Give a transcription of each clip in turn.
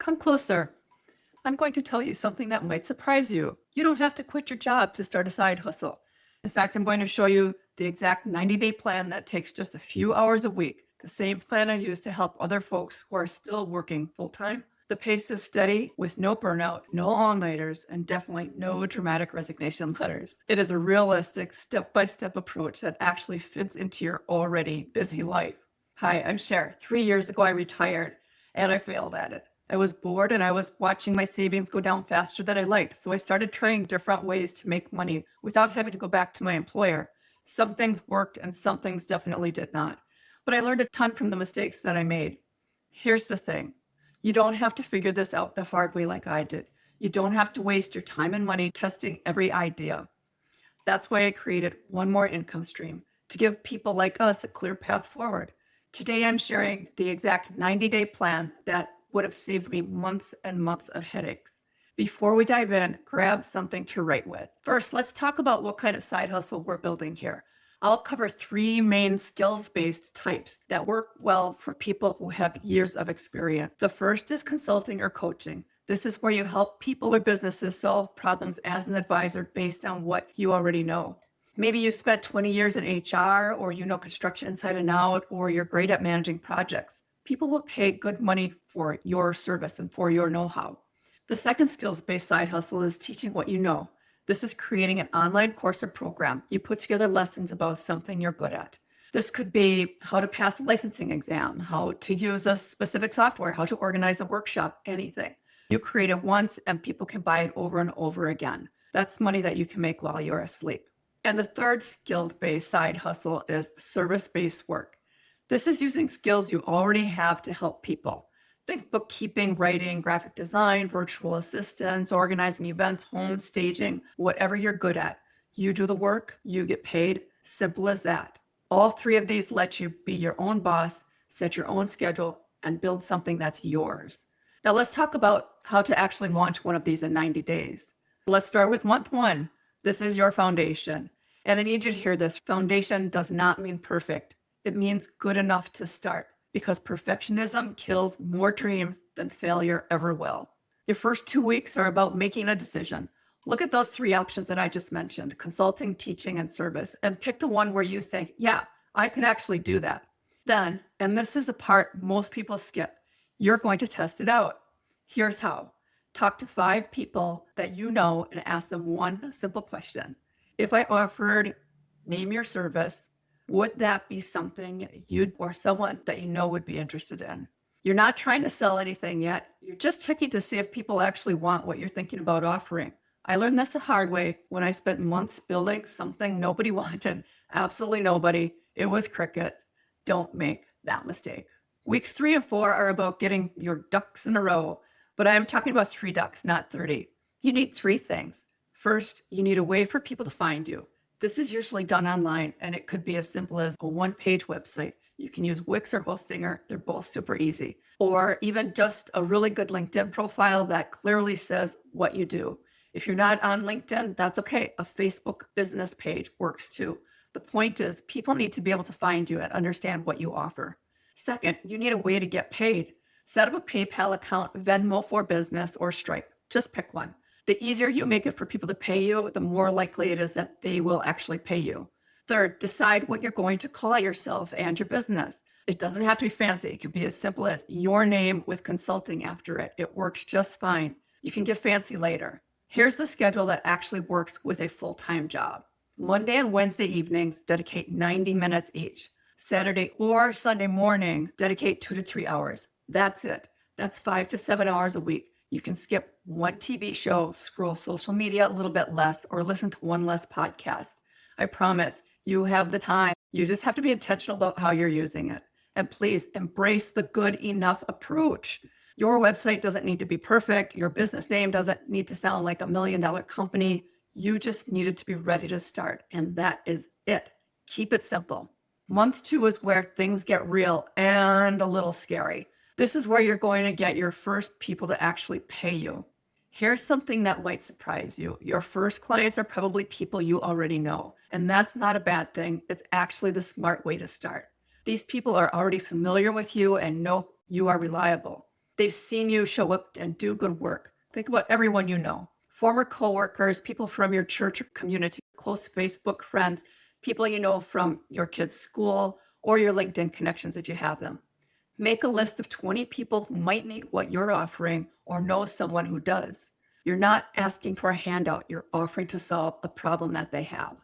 Come closer. I'm going to tell you something that might surprise you. You don't have to quit your job to start a side hustle. In fact, I'm going to show you the exact 90-day plan that takes just a few hours a week, the same plan I use to help other folks who are still working full-time. The pace is steady with no burnout, no all-nighters, and definitely no dramatic resignation letters. It is a realistic, step-by-step approach that actually fits into your already busy life. Hi, I'm Cher. 3 years ago, I retired, and I failed at it. I was bored and I was watching my savings go down faster than I liked. So I started trying different ways to make money without having to go back to my employer. Some things worked and some things definitely did not. But I learned a ton from the mistakes that I made. Here's the thing. You don't have to figure this out the hard way like I did. You don't have to waste your time and money testing every idea. That's why I created one more income stream to give people like us a clear path forward. Today, I'm sharing the exact 90-day plan that would have saved me months and months of headaches. Before we dive in, grab something to write with. First, let's talk about what kind of side hustle we're building here. I'll cover 3 main skills-based types that work well for people who have years of experience. The first is consulting or coaching. This is where you help people or businesses solve problems as an advisor based on what you already know. Maybe you spent 20 years in HR, or you know construction inside and out, or you're great at managing projects. People will pay good money for your service and for your know-how. The second skills-based side hustle is teaching what you know. This is creating an online course or program. You put together lessons about something you're good at. This could be how to pass a licensing exam, how to use a specific software, how to organize a workshop, anything. You create it once and people can buy it over and over again. That's money that you can make while you're asleep. And the third skill-based side hustle is service-based work. This is using skills you already have to help people. Think bookkeeping, writing, graphic design, virtual assistants, organizing events, home staging, whatever you're good at. You do the work, you get paid. Simple as that. All 3 of these let you be your own boss, set your own schedule, and build something that's yours. Now let's talk about how to actually launch one of these in 90 days. Let's start with month 1. This is your foundation. And I need you to hear this. Foundation does not mean perfect. It means good enough to start, because perfectionism kills more dreams than failure ever will. Your first 2 weeks are about making a decision. Look at those 3 options that I just mentioned, consulting, teaching, and service, and pick the one where you think, yeah, I can actually do that. Then, and this is the part most people skip, you're going to test it out. Here's how. Talk to 5 people that you know and ask them one simple question. If I offered, name your service, would that be something you or someone that you know would be interested in? You're not trying to sell anything yet. You're just checking to see if people actually want what you're thinking about offering. I learned this the hard way when I spent months building something nobody wanted. Absolutely nobody. It was crickets. Don't make that mistake. Weeks 3 and 4 are about getting your ducks in a row, but I'm talking about 3 ducks, not 30. You need 3 things. First, you need a way for people to find you. This is usually done online, and it could be as simple as a 1-page website. You can use Wix or Hostinger. They're both super easy. Or even just a really good LinkedIn profile that clearly says what you do. If you're not on LinkedIn, that's okay. A Facebook business page works too. The point is, people need to be able to find you and understand what you offer. Second, you need a way to get paid. Set up a PayPal account, Venmo for Business, or Stripe. Just pick one. The easier you make it for people to pay you, the more likely it is that they will actually pay you. Third, decide what you're going to call yourself and your business. It doesn't have to be fancy. It could be as simple as your name with consulting after it. It works just fine. You can get fancy later. Here's the schedule that actually works with a full-time job. Monday and Wednesday evenings, dedicate 90 minutes each. Saturday or Sunday morning, dedicate 2 to 3 hours. That's it. That's 5 to 7 hours a week. You can skip one TV show, scroll social media a little bit less, or listen to one less podcast. I promise you have the time. You just have to be intentional about how you're using it. And please embrace the good enough approach. Your website doesn't need to be perfect. Your business name doesn't need to sound like $1 million company. You just needed to be ready to start. And that is it. Keep it simple. Month 2 is where things get real and a little scary. This is where you're going to get your first people to actually pay you. Here's something that might surprise you. Your first clients are probably people you already know, and that's not a bad thing. It's actually the smart way to start. These people are already familiar with you and know you are reliable. They've seen you show up and do good work. Think about everyone you know. Former coworkers, people from your church or community, close Facebook friends, people you know from your kids' school, or your LinkedIn connections if you have them. Make a list of 20 people who might need what you're offering or know someone who does. You're not asking for a handout, you're offering to solve a problem that they have.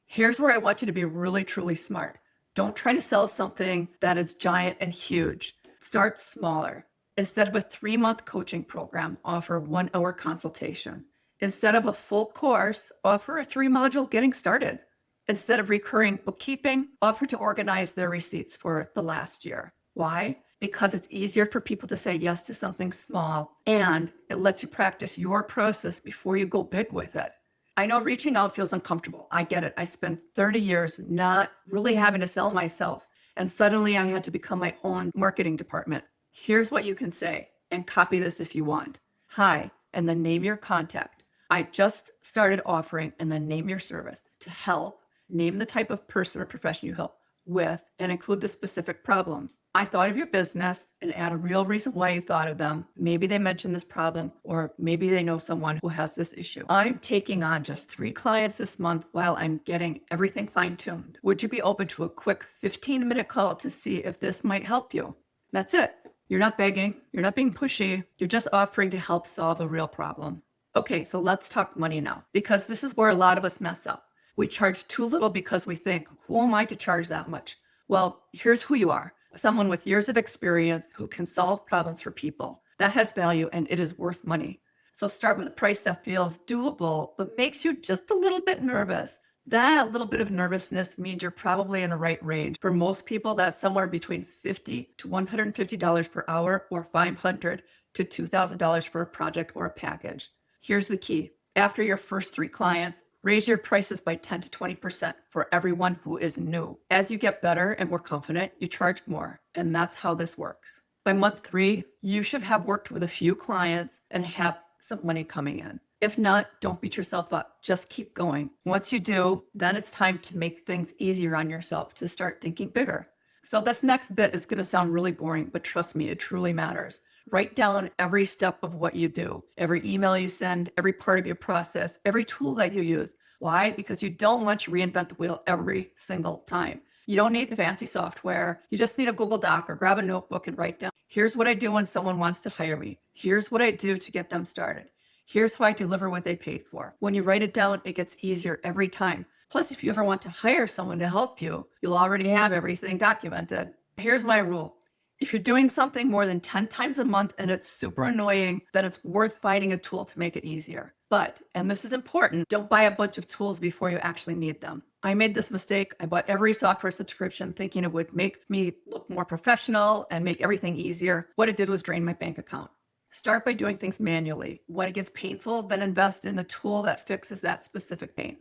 Here's where I want you to be really, truly smart. Don't try to sell something that is giant and huge. Start smaller. Instead of a 3-month coaching program, offer a 1-hour consultation. Instead of a full course, offer a 3-module getting started. Instead of recurring bookkeeping, offer to organize their receipts for the last year. Why? Because it's easier for people to say yes to something small, and it lets you practice your process before you go big with it. I know reaching out feels uncomfortable. I get it. I spent 30 years not really having to sell myself, and suddenly I had to become my own marketing department. Here's what you can say, and copy this if you want. Hi, and then name your contact. I just started offering, and then name your service to help. Name the type of person or profession you help with, and include the specific problem. I thought of your business, and add a real reason why you thought of them. Maybe they mentioned this problem, or maybe they know someone who has this issue. I'm taking on just 3 clients this month while I'm getting everything fine-tuned. Would you be open to a quick 15-minute call to see if this might help you? That's it. You're not begging. You're not being pushy. You're just offering to help solve a real problem. Okay, so let's talk money now, because this is where a lot of us mess up. We charge too little because we think, who am I to charge that much? Well, here's who you are. Someone with years of experience who can solve problems for people. That has value and it is worth money. So start with a price that feels doable, but makes you just a little bit nervous. That little bit of nervousness means you're probably in the right range. For most people, that's somewhere between $50 to $150 per hour, or $500 to $2,000 for a project or a package. Here's the key. After your first 3 clients, raise your prices by 10 to 20% for everyone who is new. As you get better and more confident, you charge more, and that's how this works. By month 3, you should have worked with a few clients and have some money coming in. If not, don't beat yourself up. Just keep going. Once you do, then it's time to make things easier on yourself, to start thinking bigger. So this next bit is going to sound really boring, but trust me, it truly matters. Write down every step of what you do, every email you send, every part of your process, every tool that you use. Why? Because you don't want to reinvent the wheel every single time. You don't need fancy software. You just need a Google Doc, or grab a notebook and write down, here's what I do when someone wants to hire me. Here's what I do to get them started. Here's how I deliver what they paid for. When you write it down, it gets easier every time. Plus, if you ever want to hire someone to help you, you'll already have everything documented. Here's my rule. If you're doing something more than 10 times a month and it's super annoying, then it's worth finding a tool to make it easier. But, and this is important, don't buy a bunch of tools before you actually need them. I made this mistake. I bought every software subscription thinking it would make me look more professional and make everything easier. What it did was drain my bank account. Start by doing things manually. When it gets painful, then invest in the tool that fixes that specific pain.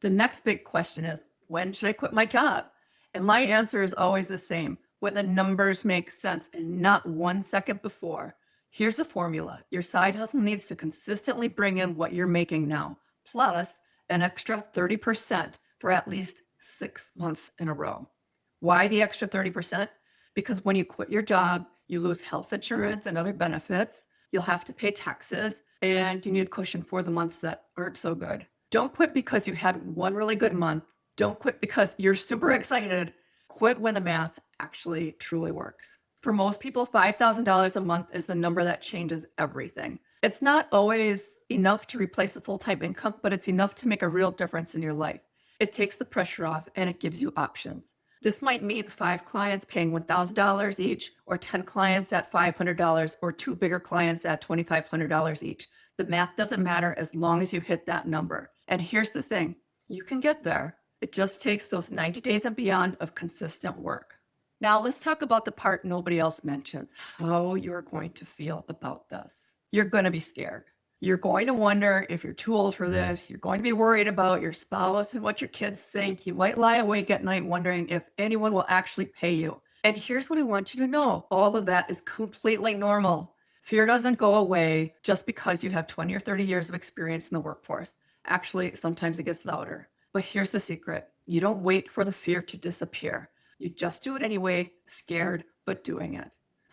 The next big question is, when should I quit my job? And my answer is always the same: when the numbers make sense, and not 1 second before. Here's the formula. Your side hustle needs to consistently bring in what you're making now, plus an extra 30% for at least 6 months in a row. Why the extra 30%? Because when you quit your job, you lose health insurance and other benefits. You'll have to pay taxes, and you need cushion for the months that aren't so good. Don't quit because you had one really good month. Don't quit because you're super excited. Quit when the math actually truly works. For most people, $5,000 a month is the number that changes everything. It's not always enough to replace a full-time income, but it's enough to make a real difference in your life. It takes the pressure off, and it gives you options. This might mean 5 clients paying $1,000 each, or 10 clients at $500, or 2 bigger clients at $2,500 each. The math doesn't matter as long as you hit that number. And here's the thing, you can get there. It just takes those 90 days and beyond of consistent work. Now let's talk about the part nobody else mentions, how you're going to feel about this. You're going to be scared. You're going to wonder if you're too old for this. You're going to be worried about your spouse and what your kids think. You might lie awake at night wondering if anyone will actually pay you. And here's what I want you to know. All of that is completely normal. Fear doesn't go away just because you have 20 or 30 years of experience in the workforce. Actually, sometimes it gets louder. But here's the secret. You don't wait for the fear to disappear. You just do it anyway, scared, but doing it.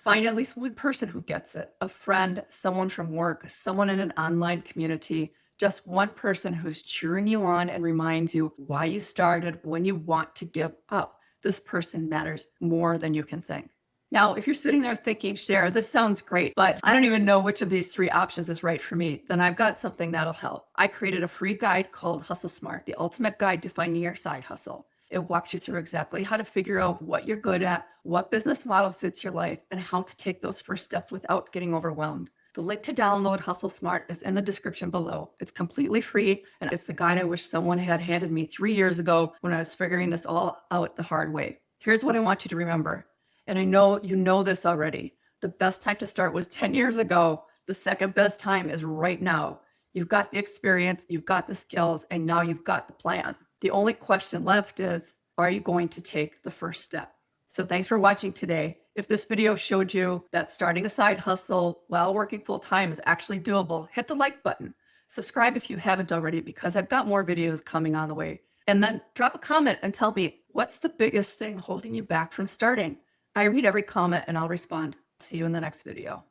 Find at least one person who gets it, a friend, someone from work, someone in an online community, just one person who's cheering you on and reminds you why you started when you want to give up. This person matters more than you can think. Now, if you're sitting there thinking, Cher, this sounds great, but I don't even know which of these three options is right for me, then I've got something that'll help. I created a free guide called Hustle Smart, the ultimate guide to finding your side hustle. It walks you through exactly how to figure out what you're good at, what business model fits your life, and how to take those first steps without getting overwhelmed. The link to download Hustle Smart is in the description below. It's completely free, and it's the guide I wish someone had handed me 3 years ago when I was figuring this all out the hard way. Here's what I want you to remember, and I know you know this already. The best time to start was 10 years ago. The second best time is right now. You've got the experience, you've got the skills, and now you've got the plan. The only question left is, are you going to take the first step? So thanks for watching today. If this video showed you that starting a side hustle while working full time is actually doable, hit the like button. Subscribe if you haven't already, because I've got more videos coming on the way. And then drop a comment and tell me, what's the biggest thing holding you back from starting? I read every comment and I'll respond. See you in the next video.